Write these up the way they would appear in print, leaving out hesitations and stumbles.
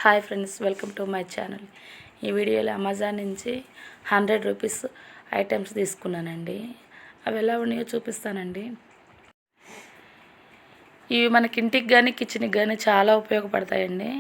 Hi friends, welcome to my channel. ఈ వీడియోలో Amazon నుంచి 100 రూపీస్ ఐటమ్స్ తీసుకున్నానండి. అవి ఎలా ఉన్నాయో చూపిస్తానండి. ఇవి మనకి ఇంటికి కానీ కిచెన్కి కానీ చాలా ఉపయోగపడతాయండి.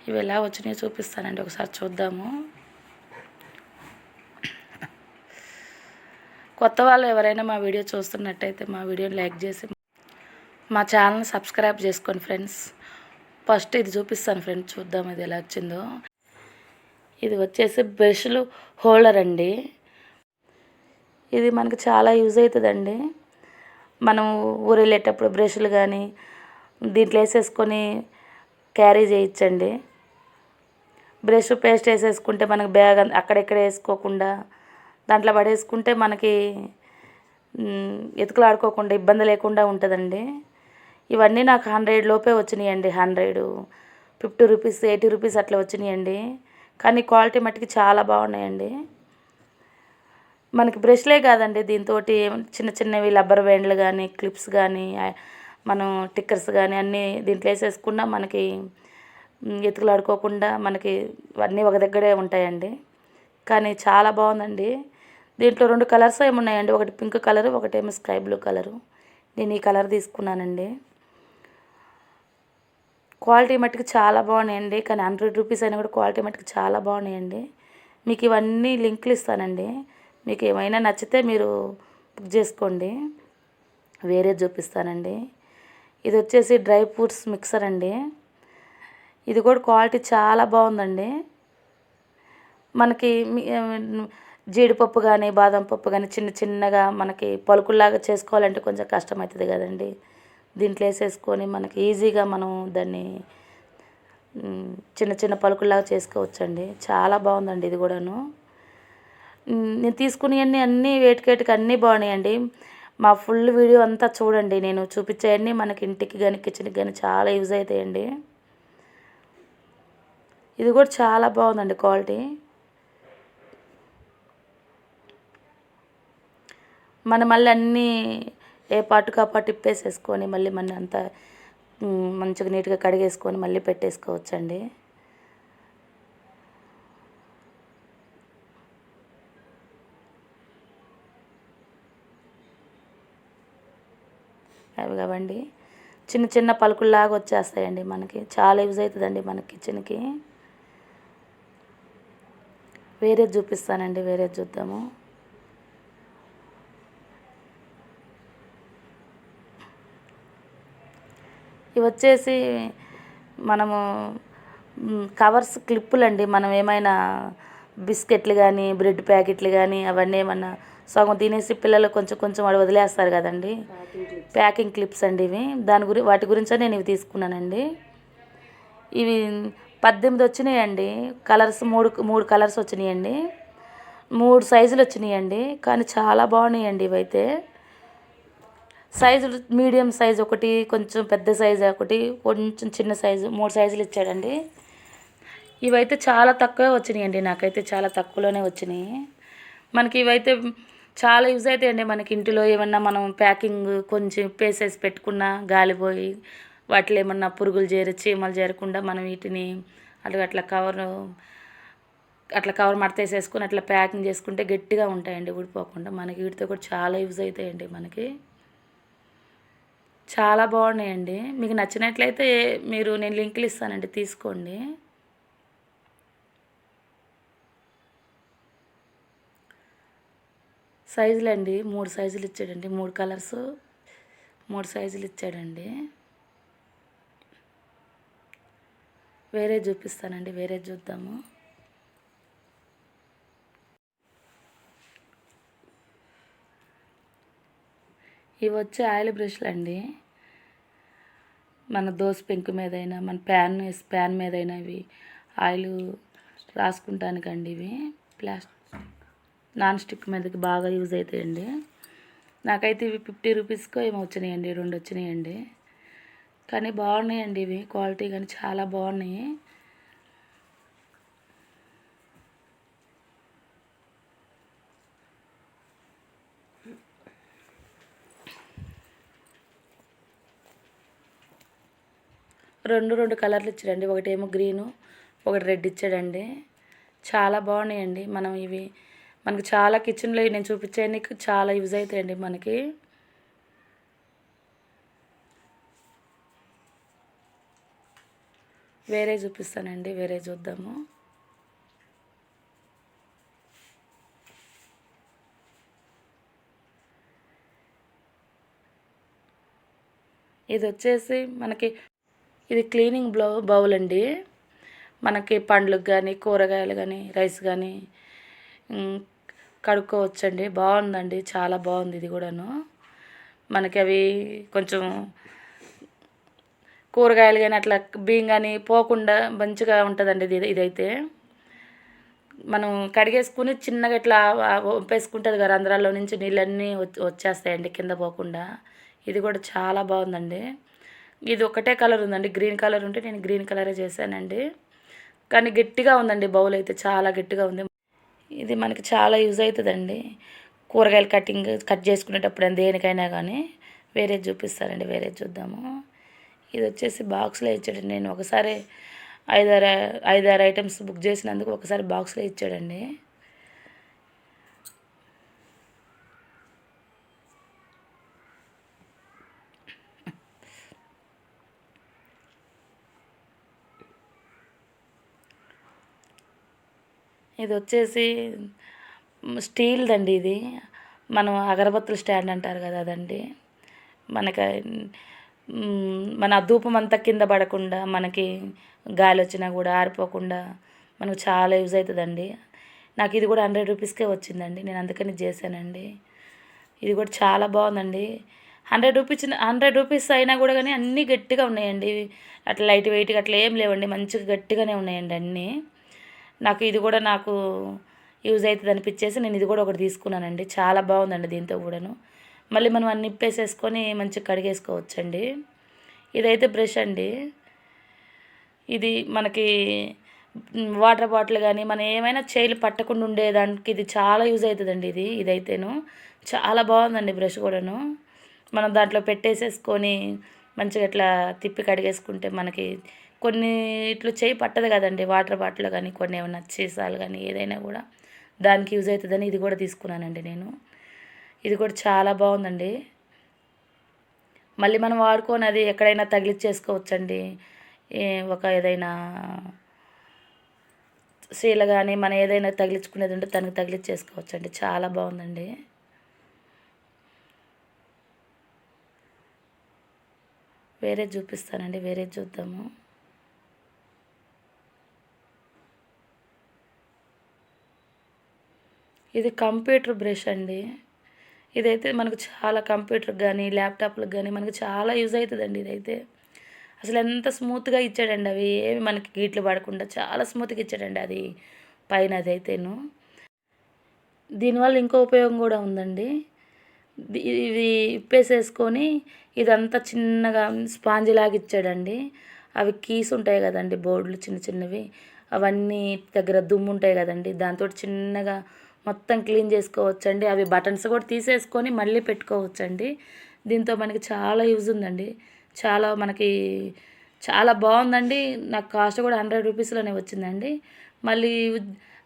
ఇవి ఎలా వచ్చినాయో చూపిస్తానండి, ఒకసారి చూద్దాము. కొత్త వాళ్ళు ఎవరైనా మా వీడియో చూస్తున్నట్టయితే మా వీడియోని లైక్ చేసి మా ఛానల్ని సబ్స్క్రైబ్ చేసుకోండి ఫ్రెండ్స్. ఫస్ట్ ఇది చూపిస్తాను ఫ్రెండ్స్, చూద్దాం ఇది ఎలా వచ్చిందో. ఇది వచ్చేసి బ్రష్లు హోల్డర్ అండి. ఇది మనకు చాలా యూజ్ అవుతుందండి. మనం ఊరు వెళ్ళేటప్పుడు బ్రష్లు కానీ దీంట్లో వేసేసుకొని క్యారీ చేయొచ్చండి. బ్రష్ పేస్ట్ వేసేసుకుంటే మనకు బ్యాగ్ అక్కడెక్కడ వేసుకోకుండా దాంట్లో పడేసుకుంటే మనకి ఎతుకులాడుకోకుండా ఇబ్బంది లేకుండా ఉంటుందండి. ఇవన్నీ నాకు 100 లోపే వచ్చినాయండి. 100, 50 రూపీస్, 80 రూపీస్ అట్లా వచ్చినాయండి. కానీ క్వాలిటీ మట్టుకి చాలా బాగున్నాయండి. మనకి బ్రష్లే కాదండి, దీంతో చిన్న చిన్నవి రబ్బర్ బ్యాండ్లు కానీ క్లిప్స్ కానీ మనం టిక్కర్స్ కానీ అన్నీ దీంట్లో వేసేసుకున్నా మనకి ఎతుకులాడుకోకుండా మనకి అన్నీ ఒక దగ్గరే ఉంటాయండి. కానీ చాలా బాగుందండి. దీంట్లో 2 కలర్స్ ఏమున్నాయండి, ఒకటి పింక్ కలరు, ఒకటేమో స్కై బ్లూ కలరు. నేను ఈ కలర్ తీసుకున్నానండి. క్వాలిటీ మట్టుకు చాలా బాగున్నాయండి. కానీ 100 రూపీస్ అయినా కూడా క్వాలిటీ మట్టుకు చాలా బాగున్నాయండి. మీకు ఇవన్నీ లింకులు ఇస్తానండి. మీకు ఏమైనా నచ్చితే మీరు బుక్ చేసుకోండి. వేరే చూపిస్తానండి. ఇది వచ్చేసి డ్రై ఫ్రూట్స్ మిక్సర్ అండి. ఇది కూడా క్వాలిటీ చాలా బాగుందండి. మనకి జీడిపప్పు కానీ బాదం పప్పు కానీ చిన్న చిన్నగా మనకి పలుకుల్లాగా చేసుకోవాలంటే కొంచెం కష్టమవుతుంది కదండి. దీంట్లో వేసేసుకొని మనకి ఈజీగా మనం దాన్ని చిన్న చిన్న పలుకుల్లాగా చేసుకోవచ్చండి. చాలా బాగుందండి ఇది కూడాను. నేను తీసుకునేవన్నీ అన్నీ వేటికేటికి అన్నీ బాగున్నాయండి. మా ఫుల్ వీడియో అంతా చూడండి. నేను చూపించేవన్నీ మనకి ఇంటికి కానీ కిచెన్కి కానీ చాలా యూజ్ అవుతాయండి. ఇది కూడా చాలా బాగుందండి క్వాలిటీ. మనం మళ్ళీ అన్నీ ఏ పాటుకు ఆ పాటు ఇప్పేసేసుకొని మళ్ళీ మన అంతా మంచిగా నీట్గా కడిగేసుకొని మళ్ళీ పెట్టేసుకోవచ్చండి. అవి కావండి చిన్న చిన్న పలుకుల్లాగా వచ్చేస్తాయండి. మనకి చాలా యూజ్ అవుతుందండి మన కిచెన్కి. వేరేది చూపిస్తానండి, వేరేది చూద్దాము. ఇవి వచ్చేసి మనము కవర్స్ క్లిప్పులు అండి. మనం ఏమైనా బిస్కెట్లు కానీ బ్రెడ్ ప్యాకెట్లు కానీ అవన్నీ ఏమన్నా సగం తినేసి పిల్లలు కొంచెం కొంచెం వాడు వదిలేస్తారు కదండి, ప్యాకింగ్ క్లిప్స్ అండి ఇవి. వాటి గురించే నేను ఇవి తీసుకున్నానండి. ఇవి 18 వచ్చినాయండి. కలర్స్ మూడు కలర్స్ వచ్చినాయండి. 3 సైజులు వచ్చినాయండి. కానీ చాలా బాగున్నాయండి ఇవైతే. సైజులు మీడియం సైజు ఒకటి, కొంచెం పెద్ద సైజు ఒకటి, కొంచెం చిన్న సైజు, 3 సైజులు ఇచ్చాడండి. ఇవైతే చాలా తక్కువే వచ్చినాయండి. నాకైతే చాలా తక్కువలోనే వచ్చినాయి. మనకి ఇవైతే చాలా యూజ్ అవుతాయండి. మనకి ఇంటిలో ఏమన్నా మనం ప్యాకింగ్ కొంచెం పేసేసి పెట్టుకున్నా గాలిపోయి వాటిలో ఏమన్నా పురుగులు చేరి చీమలు చేరకుండా మనం వీటిని అట్లా కవర్ మడతేసేసుకొని అట్లా ప్యాకింగ్ చేసుకుంటే గట్టిగా ఉంటాయండి, ఊడిపోకుండా. మనకి వీటితో కూడా చాలా యూజ్ అవుతాయండి. మనకి చాలా బాగున్నాయండి. మీకు నచ్చినట్లయితే నేను లింకులు ఇస్తానండి, తీసుకోండి. సైజులు అండి 3 సైజులు ఇచ్చాడండి. 3 కలర్స్ 3 సైజులు ఇచ్చాడండి. వేరే చూపిస్తానండి, వేరే చూద్దాము. ఇవి వచ్చి ఆయిల్ బ్రష్లు అండి. మన దోశ పెంకు మీదైనా మన ప్యాన్ మీదైనా ఇవి ఆయిల్ రాసుకుంటానికండి. ఇవి నాన్ స్టిక్ మీదకి బాగా యూజ్ అవుతాయండి. నాకైతే ఇవి 50 రూపీస్కో ఏమో వచ్చినాయండి, 2 వచ్చినాయండి. కానీ బాగున్నాయండి ఇవి, క్వాలిటీ కానీ చాలా బాగున్నాయి. రెండు కలర్లు ఇచ్చారండి. ఒకటేమో గ్రీను, ఒకటి రెడ్ ఇచ్చాడండి. చాలా బాగున్నాయండి. మనం ఇవి మనకు చాలా కిచెన్లో నేను చూపించేందుకు చాలా యూజ్ అవుతాయండి మనకి. వేరే చూపిస్తానండి, వేరే చూద్దాము. ఇది వచ్చేసి మనకి ఇది క్లీనింగ్ బౌల్ అండి. మనకి పండ్లకు కానీ కూరగాయలు కానీ రైస్ కానీ కడుక్కోవచ్చండి. బాగుందండి, చాలా బాగుంది ఇది కూడాను. మనకి అవి కొంచెం కూరగాయలు కానీ అట్లా బియ్యం కానీ పోకుండా మంచిగా ఉంటుందండి ఇదైతే. మనం కడిగేసుకుని చిన్నగా ఇట్లా వంపేసుకుంటుంది కదా, రంధ్రాల్లో నుంచి నీళ్ళన్నీ వచ్చేస్తాయండి కింద పోకుండా. ఇది కూడా చాలా బాగుందండి. ఇది ఒకటే కలర్ ఉందండి, గ్రీన్ కలర్ ఉంటే నేను గ్రీన్ కలరే చేశానండి. కానీ గట్టిగా ఉందండి, బౌల్ అయితే చాలా గట్టిగా ఉంది. ఇది మనకి చాలా యూజ్ అవుతుందండి కూరగాయలు కట్ చేసుకునేటప్పుడు దేనికైనా కానీ. వేరేది చూపిస్తారండి, వేరేది చూద్దాము. ఇది వచ్చేసి బాక్స్లో ఇచ్చాడండి. నేను ఒకసారి ఐదారు ఐటమ్స్ బుక్ చేసినందుకు ఒకసారి బాక్స్లో ఇచ్చాడండి. ఇది వచ్చేసి స్టీల్దండి. ఇది మనం అగరబత్తుల స్టాండ్ అంటారు కదా, అదండి. మనకి మన ధూపం అంతా కింద పడకుండా, మనకి గాలి వచ్చినా కూడా ఆరిపోకుండా మనకు చాలా యూజ్ అవుతుందండి. నాకు ఇది కూడా 100 రూపీస్కే వచ్చిందండి, నేను అందుకని చేశానండి. ఇది కూడా చాలా బాగుందండి. 100 రూపీస్ అయినా కూడా కానీ అన్నీ గట్టిగా ఉన్నాయండి. అట్లా లైట్ వెయిట్గా అట్లా ఏం లేవండి, మంచిగా గట్టిగానే ఉన్నాయండి అన్నీ. ఇది కూడా నాకు యూజ్ అవుతుంది అనిపించేసి నేను ఇది కూడా ఒకటి తీసుకున్నానండి. చాలా బాగుందండి దీంతో కూడాను. మళ్ళీ మనం అన్ని నిప్పేసేసుకొని మంచిగా కడిగేసుకోవచ్చండి. ఇదైతే బ్రష్ అండి. ఇది మనకి వాటర్ బాటిల్ కానీ మనం ఏమైనా చేయిలు పట్టకుండా ఉండేదానికి ఇది చాలా యూజ్ అవుతుందండి. ఇదైతేను చాలా బాగుందండి బ్రష్ కూడాను. మనం దాంట్లో పెట్టేసేసుకొని మంచిగా ఇట్లా తిప్పి కడిగేసుకుంటే మనకి కొన్ని ఇట్లు చేయి పట్టదు కదండి, వాటర్ బాటిల్ కానీ కొన్ని ఏమన్నా సీసాలు కానీ ఏదైనా కూడా దానికి యూజ్ అవుతుందని ఇది కూడా తీసుకున్నానండి నేను. ఇది కూడా చాలా బాగుందండి. మళ్ళీ మనం వాడుకొని అది ఎక్కడైనా తగిలిచ్చేసుకోవచ్చండి. ఏదైనా సీల కానీ మనం ఏదైనా తగిలించుకునేది ఉంటే దానికి తగిలిచ్చేసుకోవచ్చండి. చాలా బాగుందండి. వేరే చూపిస్తానండి, వేరే చూద్దాము. ఇది కంప్యూటర్ బ్రష్ అండి. ఇదైతే మనకు చాలా కంప్యూటర్కి కానీ ల్యాప్టాప్లకు కానీ మనకు చాలా యూజ్ అవుతుందండి. ఇదైతే అసలు ఎంత స్మూత్గా ఇచ్చాడండి, అవి ఏమి మనకి గీట్లు పడకుండా చాలా స్మూత్గా ఇచ్చాడండి అది పైన. అదైతేను దీనివల్ల ఇంకో ఉపయోగం కూడా ఉందండి. ఇది ఇప్పేసేసుకొని ఇదంతా చిన్నగా స్పాంజ్ లాగా ఇచ్చాడండి. అవి కీస్ ఉంటాయి కదండి, బోర్డులు చిన్న చిన్నవి, అవన్నీ దగ్గర దుమ్ము ఉంటాయి కదండి, దాంతో చిన్నగా మొత్తం క్లీన్ చేసుకోవచ్చండి. అవి బటన్స్ కూడా తీసేసుకొని మళ్ళీ పెట్టుకోవచ్చండి. దీంతో మనకి చాలా యూజ్ ఉందండి. మనకి చాలా బాగుందండి. నాకు కాస్ట్ కూడా 100 రూపీస్లోనే వచ్చిందండి. మళ్ళీ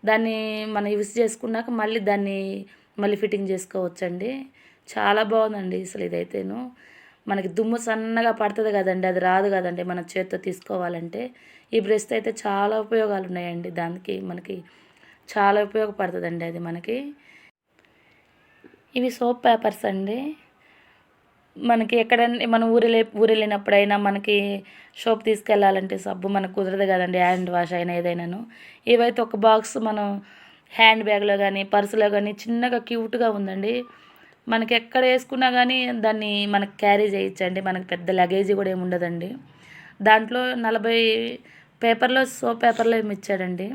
దాన్ని మనం యూజ్ చేసుకున్నాక మళ్ళీ ఫిట్టింగ్ చేసుకోవచ్చండి. చాలా బాగుందండి అసలు ఇదైతేను. మనకి దుమ్ము సన్నగా పడుతుంది కదండి, అది రాదు కదండి మన చేత్తో తీసుకోవాలంటే. ఈ బ్రష్తో అయితే చాలా ఉపయోగాలు ఉన్నాయండి. దానికి మనకి చాలా ఉపయోగపడుతుందండి అది మనకి. ఇవి సోప్ పేపర్స్ అండి. మనకి ఎక్కడైనా మనం ఊరు వెళ్ళినప్పుడైనా మనకి సోప్ తీసుకెళ్ళాలంటే సబ్బు మనకు కుదరదు కదండి, హ్యాండ్ వాష్ అయినా ఏదైనాను. ఇవైతే ఒక బాక్స్ మనం హ్యాండ్ బ్యాగ్లో కానీ పర్సులో కానీ చిన్నగా క్యూట్గా ఉందండి. మనకి ఎక్కడ వేసుకున్నా కానీ దాన్ని మనకు క్యారీ చేయొచ్చండి. మనకి పెద్ద లగేజీ కూడా ఏమి ఉండదండి. దాంట్లో 40 పేపర్లో సోప్ పేపర్లో ఏమి ఇచ్చాడండి.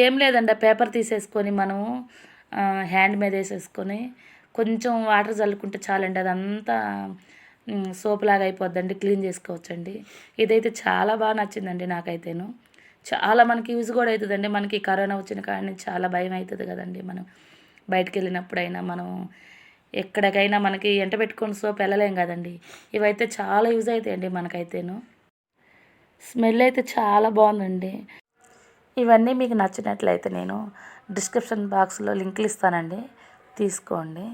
ఏం లేదండి, ఆ పేపర్ తీసేసుకొని మనము హ్యాండ్ మీద వేసేసుకొని కొంచెం వాటర్ చల్లుకుంటే చాలండి, అదంతా సోప్ లాగా అయిపోద్దండి, క్లీన్ చేసుకోవచ్చండి. ఇదైతే చాలా బాగా నచ్చిందండి నాకైతేను. చాలా మనకి యూజ్ కూడా అవుతుందండి. మనకి కరోనా వచ్చిన కానీ చాలా భయం అవుతుంది కదండి, మనం బయటికి వెళ్ళినప్పుడైనా మనం ఎక్కడికైనా మనకి ఎంట పెట్టుకొని సోప్ వెళ్ళలేం కదండి. ఇవైతే చాలా యూజ్ అవుతాయండి మనకైతేను. స్మెల్ అయితే చాలా బాగుందండి. ఇవన్నీ మీకు నచ్చినట్లయితే నేను డిస్క్రిప్షన్ బాక్స్లో లింకులు ఇస్తానండి, తీసుకోండి.